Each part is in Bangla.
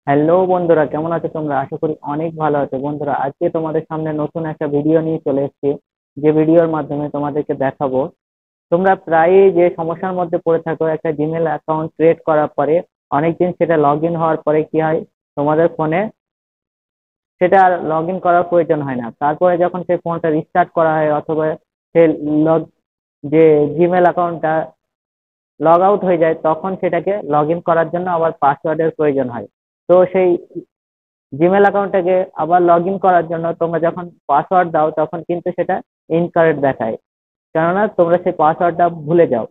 হ্যালো বন্ধুরা, কেমন আছো তোমরা? আশা করি অনেক ভালো আছো। বন্ধুরা, আজকে তোমাদের সামনে নতুন একটা ভিডিও নিয়ে চলে এসেছি। যে ভিডিওর মাধ্যমে তোমাদেরকে দেখাবো, তোমরা প্রায়ই যে সমস্যার মধ্যে পড়ে থাকো, একটা জিমেল অ্যাকাউন্ট ক্রিয়েট করার পরে অনেকদিন সেটা লগ ইন হওয়ার পরে কি হয়, তোমাদের ফোনে সেটা আর লগ ইন করার প্রয়োজন হয় না। তারপরে যখন সেই ফোনটা রিস্টার্ট করা হয় অথবা সে লগ যে জিমেল অ্যাকাউন্টটা লগ আউট হয়ে যায়, তখন সেটাকে লগ ইন করার জন্য আবার পাসওয়ার্ডের প্রয়োজন হয়। তো সেই জিমেল অ্যাকাউন্টটাকে আবার লগ ইন করার জন্য তোমরা যখন পাসওয়ার্ড দাও, তখন কিন্তু সেটা ইনকারেক্ট দেখায়, কেননা তোমরা সেই পাসওয়ার্ডটা ভুলে যাও।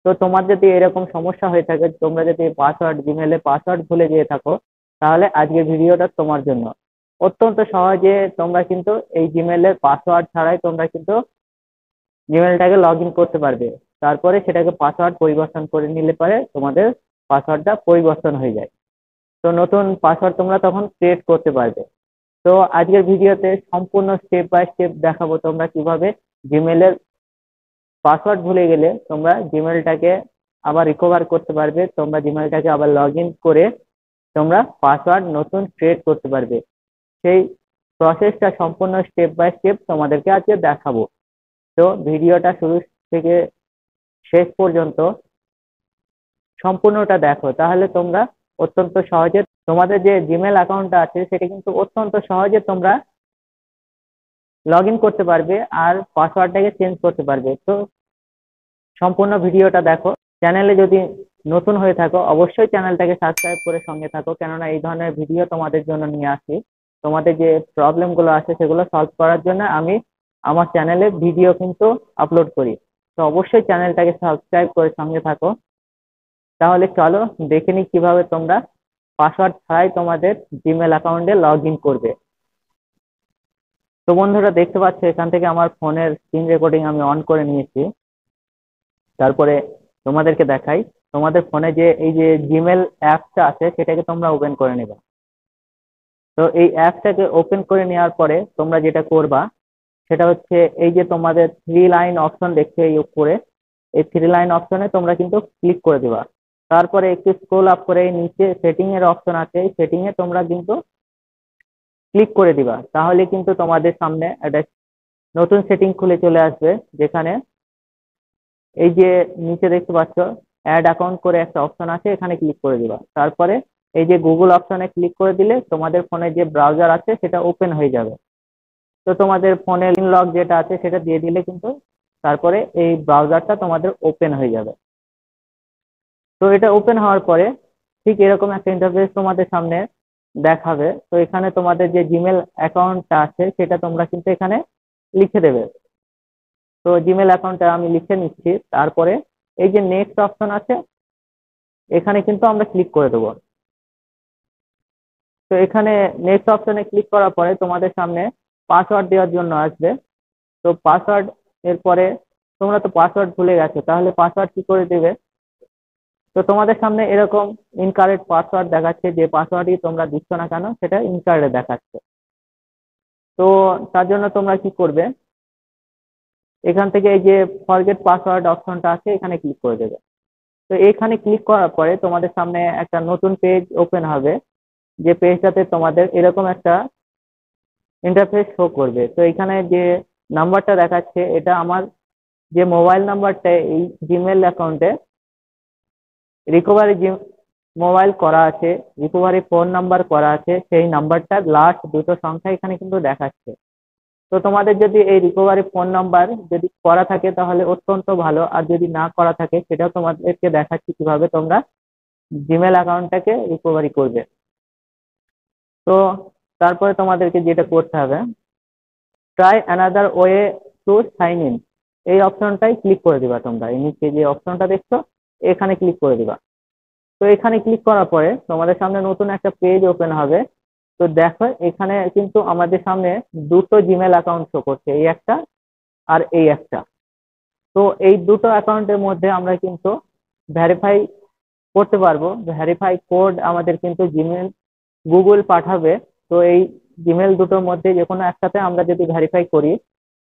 তো তোমার যদি এরকম সমস্যা হয়ে থাকে, তোমরা যদি জিমেলে পাসওয়ার্ড ভুলে গিয়ে থাকো, তাহলে আজকের ভিডিওটা তোমার জন্য। অত্যন্ত সহজে তোমরা কিন্তু এই জিমেলের পাসওয়ার্ড ছাড়াই তোমরা কিন্তু জিমেলটাকে লগ ইন করতে পারবে। তারপরে সেটাকে পাসওয়ার্ড পরিবর্তন করে নিলে পরে তোমাদের পাসওয়ার্ডটা পরিবর্তন হয়ে যায়। তো নতুন পাসওয়ার্ড তোমরা তখন ক্রিয়েট করতে পারবে। তো আজকের ভিডিওতে সম্পূর্ণ স্টেপ বাই স্টেপ দেখাবো তোমরা কিভাবে জিমেলের পাসওয়ার্ড ভুলে গেলে তোমরা জিমেলটাকে আবার রিকভার করতে পারবে, তোমরা জিমেলটাকে আবার লগ ইন করে তোমরা পাসওয়ার্ড নতুন ক্রিয়েট করতে পারবে। সেই প্রসেসটা সম্পূর্ণ স্টেপ বাই স্টেপ তোমাদেরকে আজকে দেখাবো। তো ভিডিওটা শুরু থেকে শেষ পর্যন্ত সম্পূর্ণটা দেখো, তাহলে তোমরা অত্যন্ত সহজে তোমাদের যে জিমেল অ্যাকাউন্টটা আছে সেটা কিন্তু অত্যন্ত সহজে তোমরা লগ ইন করতে পারবে আর পাসওয়ার্ডটাকে চেঞ্জ করতে পারবে। তো সম্পূর্ণ ভিডিওটা দেখো। চ্যানেলে যদি নতুন হয়ে থাকো, অবশ্যই চ্যানেলটাকে সাবস্ক্রাইব করে সঙ্গে থাকো, কেননা এই ধরনের ভিডিও তোমাদের জন্য নিয়ে আসি। তোমাদের যে প্রবলেম গুলো আছে সেগুলো সলভ করার জন্য আমি আমার চ্যানেলে ভিডিও কিন্তু আপলোড করি। তো অবশ্যই চ্যানেলটাকে সাবস্ক্রাইব করে সঙ্গে থাকো। তাহলে চলো দেখে নিই কিভাবে তোমরা পাসওয়ার্ড ছাড়াই তোমাদের জিমেল অ্যাকাউন্টে লগ ইন করবে। তো বন্ধুরা, দেখতে পাচ্ছ এখান থেকে আমার ফোনের স্ক্রিন রেকর্ডিং আমি অন করে নিয়েছি। তারপরে তোমাদেরকে দেখাই, তোমাদের ফোনে যে এই যে জিমেল অ্যাপটা আছে সেটাকে তোমরা ওপেন করে নেবে। তো এই অ্যাপটাকে ওপেন করে নেওয়ার পরে তোমরা যেটা করবা সেটা হচ্ছে, এই যে তোমাদের থ্রি লাইন অপশন দেখছো এই উপরে, এই থ্রি লাইন অপশনে তোমরা কিন্তু ক্লিক করে দিবা। তারপরে একটু স্ক্রল আপ করে এই নিচে সেটিং এর অপশন আছে, এই সেটিং এ তোমরা কিন্তু ক্লিক করে দিবা। তাহলে কিন্তু তোমাদের সামনে একটা নতুন সেটিং খুলে চলে আসবে, যেখানে এই যে নিচে দেখতে পাচ্ছ অ্যাড অ্যাকাউন্ট করে একটা অপশন আছে, এখানে ক্লিক করে দিবা। তারপরে এই যে গুগল অপশনে ক্লিক করে দিলে তোমাদের ফোনে যে ব্রাউজার আছে সেটা ওপেন হয়ে যাবে। তো তোমাদের ফোনে লক যেটা আছে সেটা দিয়ে দিলে কিন্তু তারপরে এই ব্রাউজারটা তোমাদের ওপেন হয়ে যাবে। তো এটা ওপেন হওয়ার পরে ঠিক এরকম একটা ইন্টারফেস তোমাদের সামনে দেখাবে। তো এখানে তোমাদের যে জিমেল অ্যাকাউন্টটা আছে সেটা তোমরা কিন্তু এখানে লিখে দেবে। তো জিমেল অ্যাকাউন্টটা আমি লিখে নিচ্ছি। তারপরে এই যে নেক্সট অপশন আছে, এখানে কিন্তু আমরা ক্লিক করে দেবো। তো এখানে নেক্সট অপশনে ক্লিক করার পরে তোমাদের সামনে পাসওয়ার্ড দেওয়ার জন্য আসবে। তো পাসওয়ার্ড এর পরে তোমরা তো পাসওয়ার্ড ভুলে গেছো, তাহলে পাসওয়ার্ড কি করে দেবে? তো তোমাদের সামনে এরকম ইনকারেক্ট পাসওয়ার্ড দেখাচ্ছে, যে পাসওয়ার্ডই তোমরা দিচ্ছ না কেন সেটা ইনকারেক্ট দেখাচ্ছে। তো তার জন্য তোমরা কি করবে, এখান থেকে এই যে ফরগেট পাসওয়ার্ড অপশনটা আছে এখানে ক্লিক করে দেবে। তো এখানে ক্লিক করার পরে তোমাদের সামনে একটা নতুন পেজ ওপেন হবে, যে পেজটাতে তোমাদের এরকম একটা ইন্টারফেস শো করবে। তো এখানে যে নাম্বারটা দেখাচ্ছে এটা আমার যে মোবাইল নাম্বারটা এই জিমেল অ্যাকাউন্টে রিকভারি মোবাইল করা আছে, রিকভারি ফোন নাম্বার করা আছে, সেই নাম্বারটার লাস্ট দুটো সংখ্যা এখানে কিন্তু দেখাচ্ছে। তো তোমাদের যদি এই রিকভারি ফোন নাম্বার যদি করা থাকে তাহলে অত্যন্ত ভালো, আর যদি না করা থাকে সেটাও তোমাদেরকে দেখাচ্ছি কিভাবে তোমরা জিমেল অ্যাকাউন্টটাকে রিকভারি করবে। তো তারপরে তোমাদেরকে যেটা করতে হবে, try another way to sign in, এই অপশনটাই ক্লিক করে দিবা। তোমরা এই নিচে যে অপশনটা দেখছো এখানে ক্লিক করে দিবা। তো এখানে ক্লিক করার পরে তোমাদের সামনে নতুন একটা পেজ ওপেন হবে। তো দেখো এখানে কিন্তু আমাদের সামনে দুটো জিমেল অ্যাকাউন্ট শো করছে, এই একটা আর এই একটা। তো এই দুটো অ্যাকাউন্টের মধ্যে আমরা কিন্তু ভেরিফাই করতে পারবো। ভেরিফাই কোড আমাদের কিন্তু জিমেল গুগল পাঠাবে। তো এই জিমেল দুটোর মধ্যে যে কোনো একটাতে আমরা যদি ভেরিফাই করি,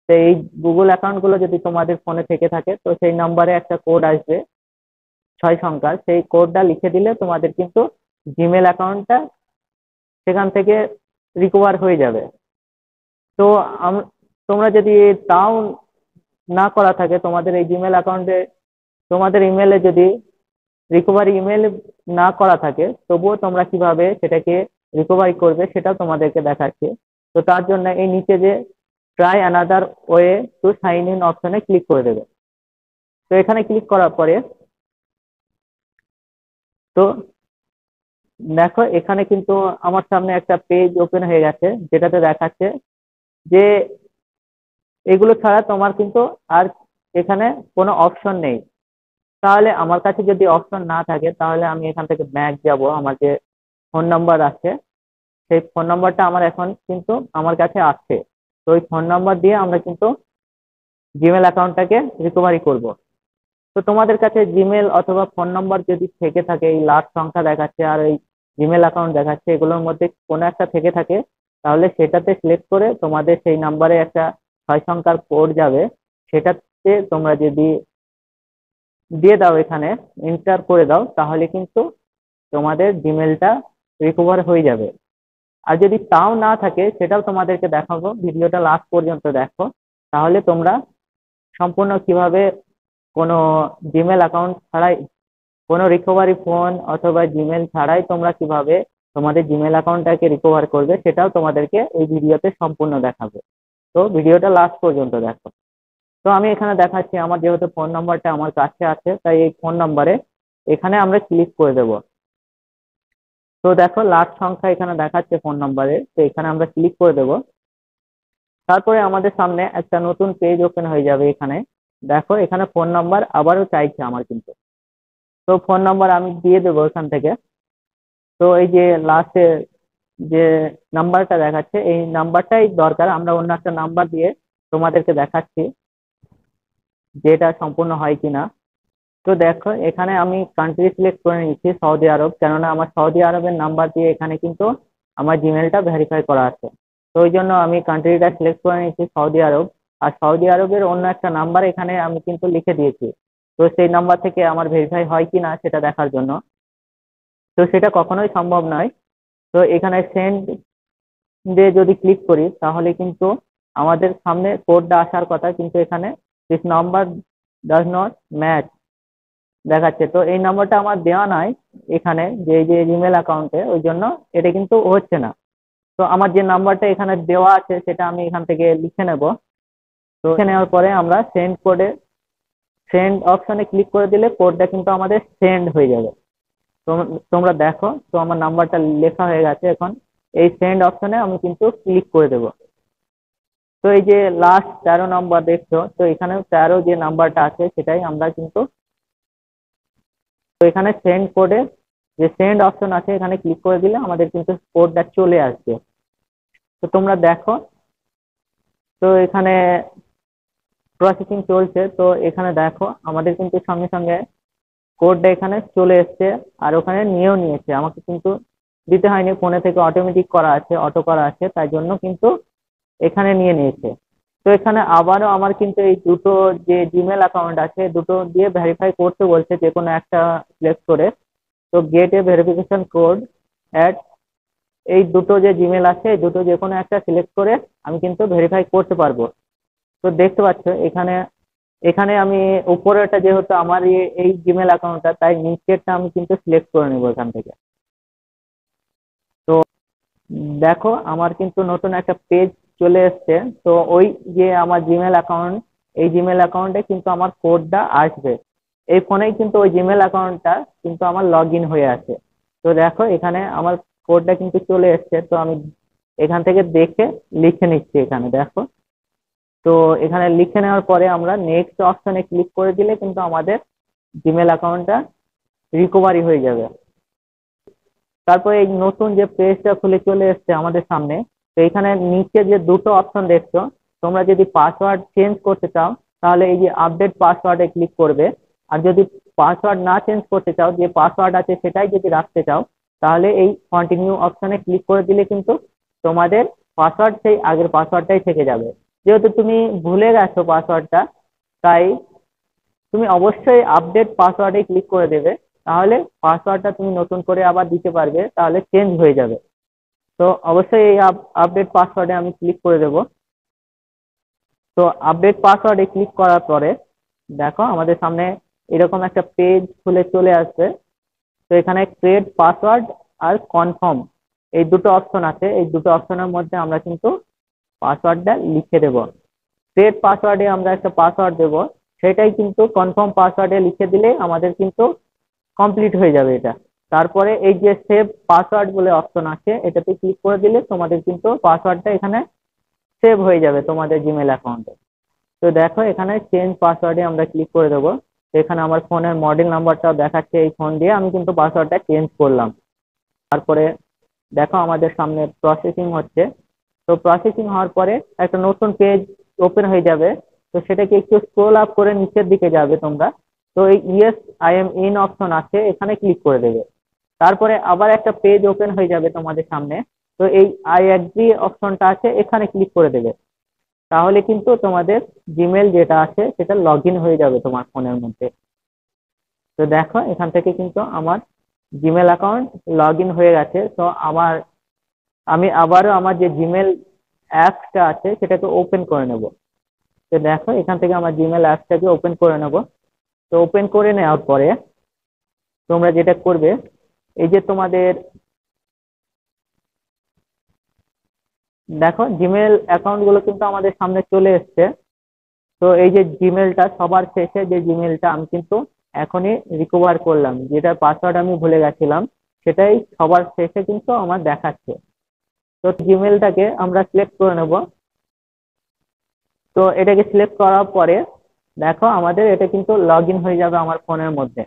তো এই গুগল অ্যাকাউন্ট গুলো যদি তোমাদের ফোনে থেকে থাকে, তো সেই নাম্বারে একটা কোড আসবে 6 সংখ্যার, সেই কোডটা লিখে দিলে তোমাদের কিন্তু জিমেল অ্যাকাউন্টটা সেখান থেকে রিকভার হয়ে যাবে। তো তোমরা যদি তাও না করা থাকে তোমাদের এই জিমেল অ্যাকাউন্টে, তোমাদের ইমেলে যদি রিকভারি ইমেল না করা থাকে, তবুও তোমরা কিভাবে সেটাকে রিকভারি করবে সেটাও তোমাদেরকে দেখাচ্ছি। তো তার জন্য এই নিচে যে try another way to sign in অপশনে ক্লিক করে দেবে। তো এখানে ক্লিক করার পরে তো দেখো এখানে কিন্তু আমার সামনে একটা পেজ ওপেন হয়ে গেছে, যেটাতে দেখাচ্ছে যে এগুলো ছাড়া তোমার কিন্তু আর এখানে কোনো অপশন নেই। তাহলে আমার কাছে যদি অপশন না থাকে তাহলে আমি এখান থেকে ব্যাক যাব। আমার যে ফোন নাম্বার আছে সেই ফোন নাম্বারটা আমার এখন কিন্তু আমার কাছে আছে। তো ওই ফোন নাম্বার দিয়ে আমরা কিন্তু জিমেল অ্যাকাউন্টটাকে রিকভারি করব। তো তোমাদের কাছে জিমেল অথবা ফোন নাম্বার যদি থেকে থাকে, এই লাস্ট সংখ্যা দেখাচ্ছে আর এই জিমেল অ্যাকাউন্ট দেখাচ্ছে, এগুলোর মধ্যে কোনো একটা থেকে থাকে, তাহলে সেটাতে সিলেক্ট করে তোমাদের সেই নাম্বারে একটা 6 সংখ্যার কোড যাবে। সেটাতে তোমরা যদি দিয়ে দাও, এখানে এন্টার করে দাও, তাহলে কিন্তু তোমাদের জিমেলটা রিকভার হয়ে যাবে। আর যদি তাও না থাকে সেটাও তোমাদেরকে দেখাবো, ভিডিওটা লাস্ট পর্যন্ত দেখো। তাহলে তোমরা সম্পূর্ণ কিভাবে কোনো জিমেল অ্যাকাউন্ট ছাড়াই, কোনো রিকভারি ফোন অথবা জিমেল ছাড়াই তোমরা কিভাবে তোমাদের জিমেল অ্যাকাউন্টটাকে রিকভার করবে সেটাও তোমাদেরকে এই ভিডিওতে সম্পূর্ণ দেখাবো। তো ভিডিওটা লাস্ট পর্যন্ত দেখো। তো আমি এখানে দেখাচ্ছি, আমার যেহেতু ফোন নাম্বারটা আমার কাছে আছে তাই এই ফোন নাম্বারে এখানে আমরা ক্লিক করে দেব। তো দেখো লাস্ট সংখ্যা এখানে দেখাচ্ছে ফোন নাম্বারে, তো এখানে আমরা ক্লিক করে দেব। তারপরে আমাদের সামনে একটা নতুন পেজ ওপেন হয়ে যাবে। এখানে দেখো এখানে ফোন নাম্বার আবারও চাইছে আমার কিন্তু। তো ফোন নাম্বার আমি দিয়ে দেবো এখান থেকে। তো এই যে লাস্টে যে নাম্বারটা দেখাচ্ছে এই নাম্বারটাই দরকার, আমরা অন্য একটা নাম্বার দিয়ে তোমাদেরকে দেখাচ্ছি যে এটা সম্পূর্ণ হয় কিনা। তো দেখো এখানে আমি কান্ট্রি সিলেক্ট করে নিচ্ছি সৌদি আরব, কেননা আমার সৌদি আরবের নাম্বার দিয়ে এখানে কিন্তু আমার জিমেলটা ভেরিফাই করা আছে। তো ওই জন্য আমি কান্ট্রিটা সিলেক্ট করে নিচ্ছি সৌদি আরব। আর সৌদি আরবের অন্য একটা নাম্বার এখানে আমি কিন্তু লিখে দিয়েছি। তো সেই নাম্বার থেকে আমার ভেরিফাই হয় কিনা সেটা দেখার জন্য। তো সেটা কখনোই সম্ভব নয়। তো এখানে সেন্ড দিয়ে যদি ক্লিক করি তাহলে কিন্তু আমাদের সামনে কোডটা আসার কথা, কিন্তু এখানে this number does not match দেখাচ্ছে। তো এই নাম্বারটা আমার দেওয়া নাই এখানে যে জিমেল অ্যাকাউন্টে, ওই জন্য এটা কিন্তু হচ্ছে না। তো আমার যে নাম্বারটা এখানে দেওয়া আছে সেটা আমি এখান থেকে লিখে নেব। তো লিখে নেওয়ার পরে আমরা সেন্ড কোডে, সেন্ড অপশনে ক্লিক করে দিলে কোডটা কিন্তু আমাদের সেন্ড হয়ে যাবে। তোমরা দেখো, তো আমার নাম্বারটা লেখা হয়ে গেছে। এখন এই সেন্ড অপশনে আমি কিন্তু ক্লিক করে দেব। তো এই যে লাস্ট 13 নম্বর দেখছো, তো এখানে 13 যে নাম্বারটা আছে সেটাই আমরা কিন্তু, তো এখানে সেন্ড কোডে যে সেন্ড অপশন আছে এখানে ক্লিক করে দিলে আমাদের কিন্তু কোডটা চলে আসবে। তো তোমরা দেখো, তো এখানে প্রসেসিং চলছে। তো এখানে দেখো আমাদের কিন্তু সঙ্গে সঙ্গে কোডটা এখানে চলে এসছে, আর ওখানে নিয়েও নিয়েছে, আমাকে কিন্তু দিতে হয়নি, ফোনে থেকে অটোমেটিক করা আছে, অটো করা আছে, তাই জন্য কিন্তু এখানে নিয়ে নিয়েছে। তো এখানে আবারও আমার কিন্তু এই দুটো যে জিমেল অ্যাকাউন্ট আছে দুটো দিয়ে ভেরিফাই করতে বলছে, যে কোনো একটা সিলেক্ট করে। তো gate A verification code at, এই দুটো যে জিমেল আছে এই দুটো যে কোনো একটা সিলেক্ট করে আমি কিন্তু ভেরিফাই করতে পারবো। তো দেখতে পাচ্ছ এখানে, এখানে আমি উপরেরটা যেহেতু আমার এই জিমেল অ্যাকাউন্টটা, তাই নিচেরটা আমি কিন্তু সিলেক্ট করে নিবো এখান থেকে। তো দেখো আমার কিন্তু নতুন একটা পেজ চলে এসছে। তো ওই যে আমার জিমেল অ্যাকাউন্ট, এই জিমেল অ্যাকাউন্টে কিন্তু আমার কোডটা আসবে। এই ফোনেই কিন্তু ওই জিমেল অ্যাকাউন্টটা কিন্তু আমার লগ ইন হয়ে আছে। তো দেখো এখানে আমার কোডটা কিন্তু চলে এসছে। তো আমি এখান থেকে দেখে লিখে নিচ্ছি এখানে দেখো। তো এখানে লিখে নেওয়ার পরে আমরা নেক্সট অপশনে ক্লিক করে দিলে কিন্তু আমাদের জিমেল অ্যাকাউন্টটা রিকভারি হয়ে যাবে। তারপরে এই নতুন যে পেজটা খুলে চলে এসছে আমাদের সামনে, তো এখানে নিচে যে দুটো অপশন দেখছো, তোমরা যদি পাসওয়ার্ড চেঞ্জ করতে চাও তাহলে এই যে আপডেট পাসওয়ার্ডে ক্লিক করবে। আর যদি পাসওয়ার্ড না চেঞ্জ করতে চাও, যে পাসওয়ার্ড আছে সেটাই যদি রাখতে চাও, তাহলে এই কন্টিনিউ অপশনে ক্লিক করে দিলে কিন্তু তোমাদের পাসওয়ার্ড সেই আগের পাসওয়ার্ডটাই থেকে যাবে। যেহেতু তুমি ভুলে গেছো পাসওয়ার্ডটা, তাই তুমি অবশ্যই আপডেট পাসওয়ার্ডে ক্লিক করে দেবে, তাহলে পাসওয়ার্ডটা তুমি নতুন করে আবার দিতে পারবে, তাহলে চেঞ্জ হয়ে যাবে। তো তো অবশ্যই এই আপডেট পাসওয়ার্ডে আমি ক্লিক করে দেব। তো আপডেট পাসওয়ার্ডে ক্লিক করার পরে দেখো আমাদের সামনে এরকম একটা পেজ খুলে চলে আসবে। তো এখানে ক্রিয়েট পাসওয়ার্ড আর কনফার্ম এই দুটো অপশন আছে, এই দুটো অপশনের মধ্যে আমরা কিন্তু পাসওয়ার্ডটা লিখে দেব। ক্রিয়েট পাসওয়ার্ডে আমরা একটা পাসওয়ার্ড দেব, সেটাই কিন্তু কনফার্ম পাসওয়ার্ডে লিখে দিলে আমাদের কিন্তু কমপ্লিট হয়ে যাবে এটা। তারপরে এই যে সেভ পাসওয়ার্ড বলে অপশন আছে, এটাতে ক্লিক করে দিলে তোমাদের কিন্তু পাসওয়ার্ডটা এখানে সেভ হয়ে যাবে তোমাদের জিমেল অ্যাকাউন্টে। তো দেখো এখানে চেঞ্জ পাসওয়ার্ডে আমরা ক্লিক করে দেবো। এখানে আমার ফোনের মডেল নাম্বারটাও দেখাচ্ছে, এই ফোন দিয়ে আমি কিন্তু পাসওয়ার্ডটা চেঞ্জ করলাম। তারপরে দেখো আমাদের সামনে প্রসেসিং হচ্ছে। তো প্রসেসিং হওয়ার পরে একটা নতুন পেজ ওপেন হয়ে যাবে। তো সেটাকে একটু স্ক্রল আপ করে নিচের দিকে যাবে তোমরা। তো এই yes I am in option আছে, এখানে ক্লিক করে দেবে। তারপরে আবার একটা পেজ ওপেন হয়ে যাবে তোমাদের সামনে। তো এই আই এগ্রি অপশনটা আছে, এখানে ক্লিক করে দেবে। তাহলে কিন্তু তোমাদের জিমেল যেটা আছে সেটা লগ ইন হয়ে যাবে তোমার ফোনের মধ্যে। তো দেখো এখান থেকে কিন্তু আমার জিমেল অ্যাকাউন্ট লগ ইন হয়ে গেছে। তো আমি আবারও আমার যে জিমেল অ্যাপসটা আছে সেটাকে ওপেন করে নেব। তো দেখো এখান থেকে আমার জিমেল অ্যাপসটাকে ওপেন করে নেব। তো ওপেন করে নেওয়ার পরে তোমরা যেটা করবে, এই যে তোমাদের দেখো জিমেল অ্যাকাউন্ট গুলো কিন্তু আমাদের সামনে চলে এসছে। তো এই যে জিমেলটা সবার শেষে যে জিমেলটা আমি কিন্তু এখনই রিকভার করলাম, যেটার পাসওয়ার্ড আমি ভুলে গেছিলাম, সেটাই সবার শেষে কিন্তু আমার দেখাচ্ছে। তো জিমেলটাকে আমরা সিলেক্ট করে নেব। তো এটাকে সিলেক্ট করার পরে দেখো আমাদের এটা কিন্তু লগ ইন হয়ে যাবে আমার ফোনের মধ্যে।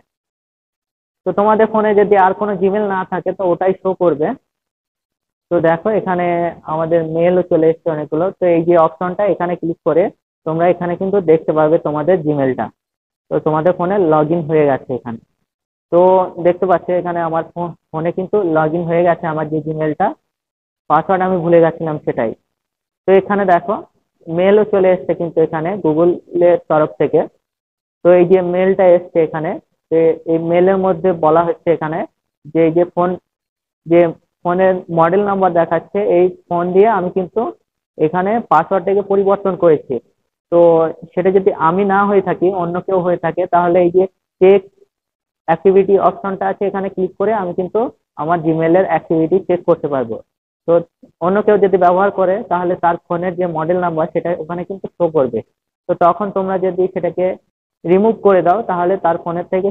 তো তোমাদের ফোনে যদি আর কোনো জিমেল না থাকে তো ওটাই শো করবে। তো দেখো এখানে আমাদের মেলও চলে এসছে অনেকগুলো। তো এই যে অপশনটা এখানে ক্লিক করে তোমরা এখানে কিন্তু দেখতে পারবে তোমাদের জিমেলটা। তো তোমাদের ফোনে লগ ইন হয়ে গেছে এখানে। তো দেখতে পাচ্ছ এখানে আমার ফোনে কিন্তু লগ ইন হয়ে গেছে আমার যে জিমেলটা, পাসওয়ার্ড আমি ভুলে গেছিলাম সেটাই। তো এখানে দেখো মেলও চলে এসছে কিন্তু এখানে গুগলের তরফ থেকে। তো এই যে মেলটা এসছে এখানে, যে এই মেলের মধ্যে বলা হচ্ছে এখানে যে এই যে ফোনের মডেল নাম্বার দেখাচ্ছে, এই ফোন দিয়ে আমি কিন্তু এখানে পাসওয়ার্ডটাকে পরিবর্তন করেছি। তো সেটা যদি আমি না হয়ে থাকি, অন্য কেউ হয়ে থাকে, তাহলে এই যে চেক অ্যাক্টিভিটি অপশনটা আছে, এখানে ক্লিক করে আমি কিন্তু আমার জিমেলের অ্যাক্টিভিটি চেক করতে পারবো। তো অন্য কেউ যদি ব্যবহার করে তাহলে তার ফোনের যে মডেল নাম্বার সেটা ওখানে কিন্তু শো করবে। তো তখন তোমরা যদি সেটাকে রিমুভ করে দাও তাহলে তার ফোনের থেকে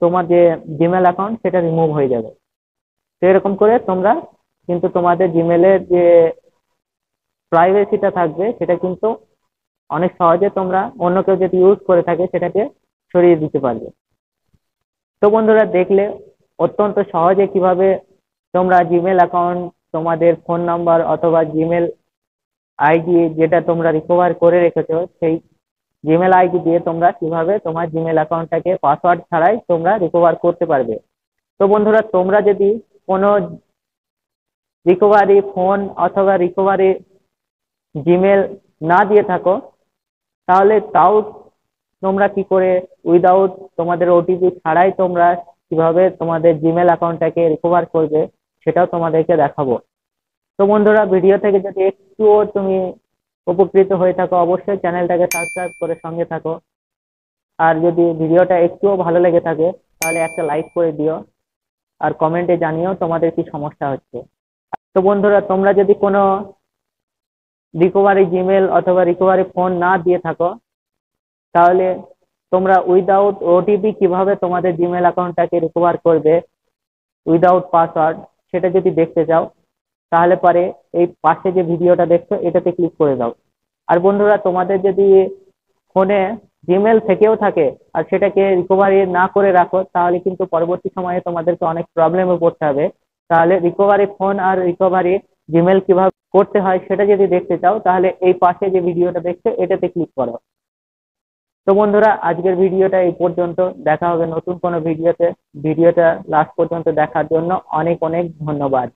তোমার যে জিমেল অ্যাকাউন্ট সেটা রিমুভ হয়ে যাবে। তো এরকম করে তোমরা কিন্তু তোমাদের জিমেলের যে প্রাইভেসিটা থাকবে সেটা কিন্তু অনেক সহজে তোমরা অন্য কেউ যদি ইউজ করে থাকে সেটাকে সরিয়ে দিতে পারবে। তো বন্ধুরা দেখলে অত্যন্ত সহজে কিভাবে তোমরা জিমেল অ্যাকাউন্ট, তোমাদের ফোন নাম্বার অথবা জিমেল আইডি যেটা তোমরা রিকভার করে রেখেছো সেই জিমেল আইডি দিয়ে তোমরা কিভাবে তোমার জিমেল অ্যাকাউন্টটাকে পাসওয়ার্ড ছাড়াই তোমরা রিকভার করতে পারবে। তো বন্ধুরা তোমরা যদি কোনো রিকভারি ফোন অথবা রিকভারি জিমেল না দিয়ে থাকো, তাহলে তাও তোমরা কি করে উইদাউট তোমাদের ওটিপি ছাড়াই তোমরা কিভাবে তোমাদের জিমেল অ্যাকাউন্টটাকে রিকভার করবে সেটাও তোমাদেরকে দেখাবো। তো বন্ধুরা ভিডিও থেকে যদি একটুও তুমি উপকৃত হয়ে থাকো অবশ্যই চ্যানেলটাকে সাবস্ক্রাইব করে সঙ্গে থাকো। আর যদি ভিডিওটা একটুও ভালো লেগে থাকে তাহলে একটা লাইক করে দিও, আর কমেন্টে জানিও তোমাদের কি সমস্যা হচ্ছে। তো বন্ধুরা তোমরা যদি কোনো রিকভারি জিমেল অথবা রিকভারি ফোন না দিয়ে থাকো, তাহলে তোমরা উইদাউট ওটিপি কিভাবে তোমাদের জিমেল অ্যাকাউন্টটাকে রিকভার করবে উইদাউট পাসওয়ার্ড সেটা যদি দেখতে চাও, তাহলে পরে এই পাশে যে ভিডিওটা দেখছো এটাতে ক্লিক করে দাও। আর বন্ধুরা তোমাদের যদি ফোনে জিমেল থেকেও থাকে আর সেটাকে রিকভারি না করে রাখো, তাহলে কিন্তু পরবর্তী সময়ে তোমাদেরকে অনেক প্রবলেমে পড়তে হবে। তাহলে রিকভারি ফোন আর রিকভারি জিমেল কিভাবে করতে হয় সেটা যদি দেখতে চাও, তাহলে এই পাশে যে ভিডিওটা দেখছো এটাতে ক্লিক করো। তো বন্ধুরা আজকের ভিডিওটা এই পর্যন্ত, দেখা হবে নতুন কোনো ভিডিওতে। ভিডিওটা লাস্ট পর্যন্ত দেখার জন্য অনেক অনেক ধন্যবাদ।